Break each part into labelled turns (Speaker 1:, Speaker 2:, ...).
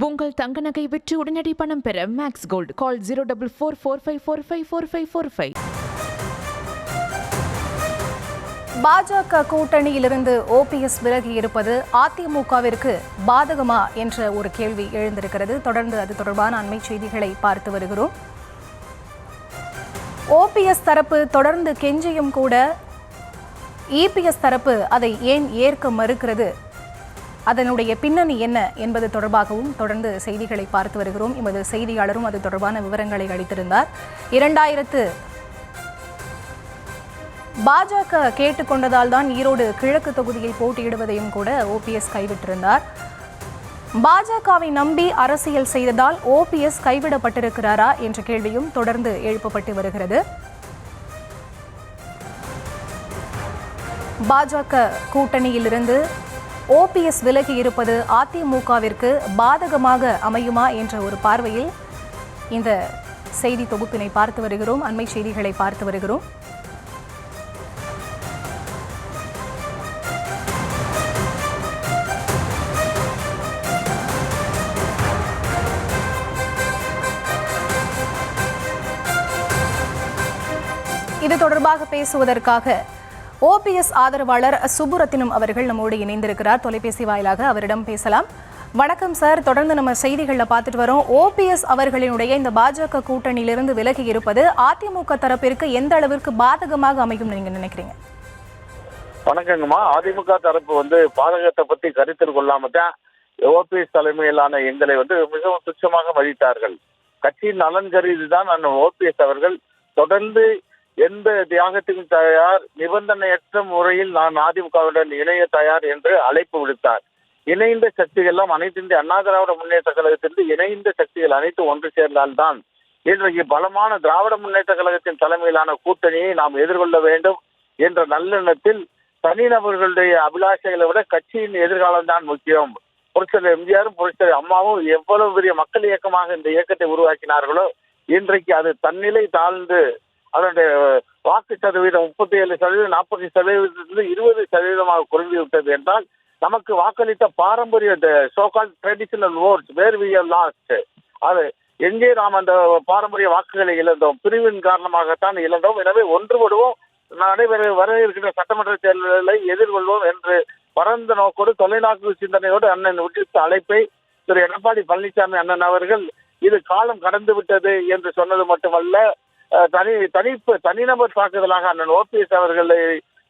Speaker 1: உங்கள் தங்க நகை விற்று உடனடி பணம் பெற மேக்ஸ் கோல்ட் கால் 04445454545.
Speaker 2: பாஜக கூட்டணியிலிருந்து ஓபிஎஸ் விலகி இருப்பது அதிமுகவிற்கு பாதகமா என்ற ஒரு கேள்வி எழுந்திருக்கிறது. தொடர்ந்து அது தொடர்பான அண்மை செய்திகளை பார்த்து வருகிறோம். ஓபிஎஸ் தரப்பு தொடர்ந்து கெஞ்சியும் கூட இபிஎஸ் தரப்பு அதை ஏன் ஏற்க மறுக்கிறது, அதனுடைய பின்னணி என்ன என்பது தொடர்பாகவும் தொடர்ந்து செய்திகளை பார்த்து வருகிறோம். எமது செய்தியாளரும் அது தொடர்பான விவரங்களை அளித்திருந்தார். 2000 பாஜக கேட்டுக்கொண்டதால் தான் ஈரோடு கிழக்கு தொகுதியில் போட்டியிடுவதையும் கூட ஓபிஎஸ் கைவிட்டிருந்தார். பாஜகவை நம்பி அரசியல் செய்ததால் ஓபிஎஸ் கைவிடப்பட்டிருக்கிறாரா என்ற கேள்வியும் தொடர்ந்து எழுப்பப்பட்டு வருகிறது. பாஜக கூட்டணியிலிருந்து ஓபிஎஸ் விலகி இருப்பது அதிமுகவிற்கு பாதகமாக அமையுமா என்ற ஒரு பார்வையில் இந்த செய்தி தொகுப்பினை பார்த்து வருகிறோம். அண்மை செய்திகளை பார்த்து வருகிறோம். இது தொடர்பாக பேசுவதற்காக ஓபிஎஸ் ஆதரவாளர் சுப்புரத்தினம் அவர்கள் நம்மோடு இணைந்திருக்கிறார். தொலைபேசி வாயிலாக அவரிடம் பேசலாம். வணக்கம் சார். தொடர்ந்து நம்ம செய்திகளில் பார்த்துட்டு வரோம். ஓபிஎஸ் அவர்களினுடைய இந்த பாஜக கூட்டணியிலிருந்து விலகி இருப்பது அதிமுக தரப்பிற்கு எந்த அளவிற்கு பாதகமாக அமையும் நீங்க நினைக்கிறீங்க?
Speaker 3: வணக்கங்கம்மா. அதிமுக தரப்பு பாதகத்தை பத்தி கருத்தில் கொள்ளாமத்தான் ஓபிஎஸ் தலைமையிலான எங்களை மிகவும் துச்சமாக மதித்தார்கள். கட்சியின் நலன் கருதிதான் ஓபிஎஸ் அவர்கள் தொடர்ந்து எந்த தியாகத்திலும் தயார், நிபந்தனையற்ற முறையில் நான் அதிமுகவுடன் இணைய தயார் என்று அழைப்பு விடுத்தார். இணைந்த சக்திகள் எல்லாம் அனைத்து இந்திய அண்ணா திராவிட முன்னேற்ற கழகத்திலிருந்து இணைந்த சக்திகள் அனைத்து ஒன்று சேர்ந்தால்தான் இன்றைக்கு பலமான திராவிட முன்னேற்ற கழகத்தின் தலைமையிலான கூட்டணியை நாம் எதிர்கொள்ள வேண்டும் என்ற நல்லெண்ணத்தில் தனிநபர்களுடைய அபிலாஷைகளை விட கட்சியின் எதிர்காலம் தான் முக்கியம். புரட்சித்தலைவர் எம்ஜிஆரும் புரட்சித்தலைவர் அம்மாவும் எவ்வளவு பெரிய மக்கள் இயக்கமாக இந்த இயக்கத்தை உருவாக்கினார்களோ இன்றைக்கு அது தன்னிலை தாழ்ந்து அதனுடைய வாக்கு சதவீதம் 37%, 40% 20% குறைந்து விட்டது என்றால் நமக்கு வாக்களித்த பாரம்பரிய so called traditional votes where we have lost, அது எங்கே நாம் அந்த பாரம்பரிய வாக்குகளை இழந்தோம், பிரிவின் காரணமாகத்தான் இழந்தோம். எனவே ஒன்றுபடுவோம், வர இருக்கிற சட்டமன்ற தேர்தல்களை எதிர்கொள்வோம் என்று பரந்த நோக்கோடு தொலைநோக்கு சிந்தனையோடு அண்ணன் விடுத்த அழைப்பை திரு எடப்பாடி பழனிசாமி அண்ணன் அவர்கள் இது காலம் கடந்து விட்டது என்று சொன்னது மட்டுமல்ல, தனிநபர் தாக்குதலாக அண்ணன் ஓபிஎஸ் அவர்களை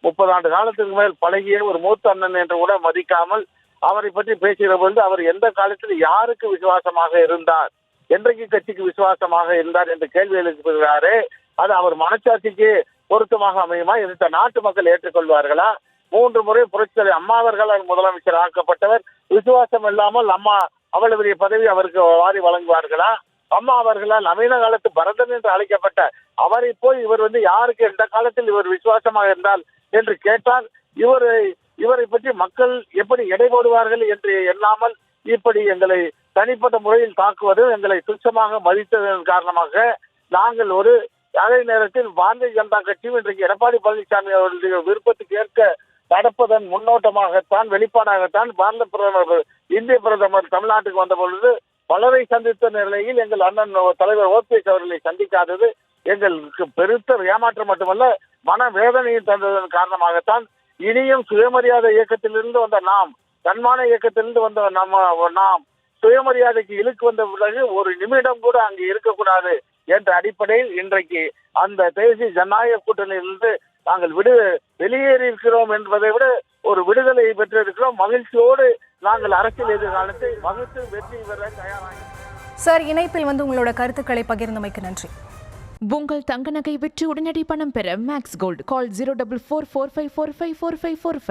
Speaker 3: 30 ஆண்டு காலத்துக்கு மேல் பழகிய ஒரு மூத்த அண்ணன் என்று கூட மதிக்காமல் அவரை பற்றி பேசுகிற பொழுது அவர் எந்த காலத்தில் யாருக்கு விசுவாசமாக இருந்தார், என்றைக்கு கட்சிக்கு விசுவாசமாக இருந்தார் என்று கேள்வி எழுப்புகிறாரே, அது அவர் மனச்சாட்சிக்கு பொருத்தமாக அமையுமா? இந்த நாட்டு மக்கள் ஏற்றுக்கொள்வார்களா? 3 முறை புரட்சித்தலைவர் அம்மா அவர்களால் முதலமைச்சர் ஆக்கப்பட்டவர். விசுவாசம் இல்லாமல் அம்மா அவ்வளவு பெரிய பதவி அவருக்கு வாரி வழங்குவார்களா? அம்மா அவர்களால் நவீன காலத்து பரதன் என்று அழைக்கப்பட்ட அவரை போய் இவர் யாருக்கு எந்த காலத்தில் இவர் விசுவாசமாக இருந்தால் என்று கேட்டால் இவரை பற்றி மக்கள் எப்படி எடை போடுவார்கள் என்று எண்ணாமல் இப்படி எங்களை தனிப்பட்ட முறையில் தாக்குவது, எங்களை துச்சமாக மதித்ததன் காரணமாக நாங்கள் அதே நேரத்தில் பாரதிய ஜனதா கட்சியும் இன்றைக்கு எடப்பாடி பழனிசாமி அவர்களுடைய விருப்பத்துக்கு ஏற்க நடப்பதன் முன்னோட்டமாகத்தான் வெளிப்பாடாகத்தான் பாரத பிரதமர் இந்திய பிரதமர் தமிழ்நாட்டுக்கு வந்த பொழுது பலரை சந்தித்த நிலையில் எங்கள் அண்ணன் தலைவர் ஓபிஎஸ் அவர்களை சந்திக்காதது எங்களுக்கு பெருத்த ஏமாற்றம் மட்டுமல்ல மனவேதனையும் தந்ததன் காரணமாகத்தான் இனியும் சுயமரியாதை இயக்கத்திலிருந்து வந்த நாம், தன்மான இயக்கத்திலிருந்து வந்த நாம் சுயமரியாதைக்கு இழுக்கு வந்த பிறகு ஒரு நிமிடம் கூட அங்கு இருக்கக்கூடாது என்ற அடிப்படையில் இன்றைக்கு அந்த தேசிய ஜனநாயக கூட்டணியிலிருந்து நாங்கள் வெளியேறி இருக்கிறோம் என்பதை விட ஒரு விடுதலை பெற்றிருக்கிறோம். மகிழ்ச்சியோடு நாங்கள் அரசியல் எதிர்காலத்தை வகுத்து வெற்றி பெற தயாராக.
Speaker 2: சார், இணைப்பில் உங்களோட கருத்துக்களை பகிர்ந்தமைக்கு நன்றி.
Speaker 1: உங்கள் தங்க நகை விற்று உடனடி பணம் பெற மேக்ஸ் கோல்ட் கால் 04445454545.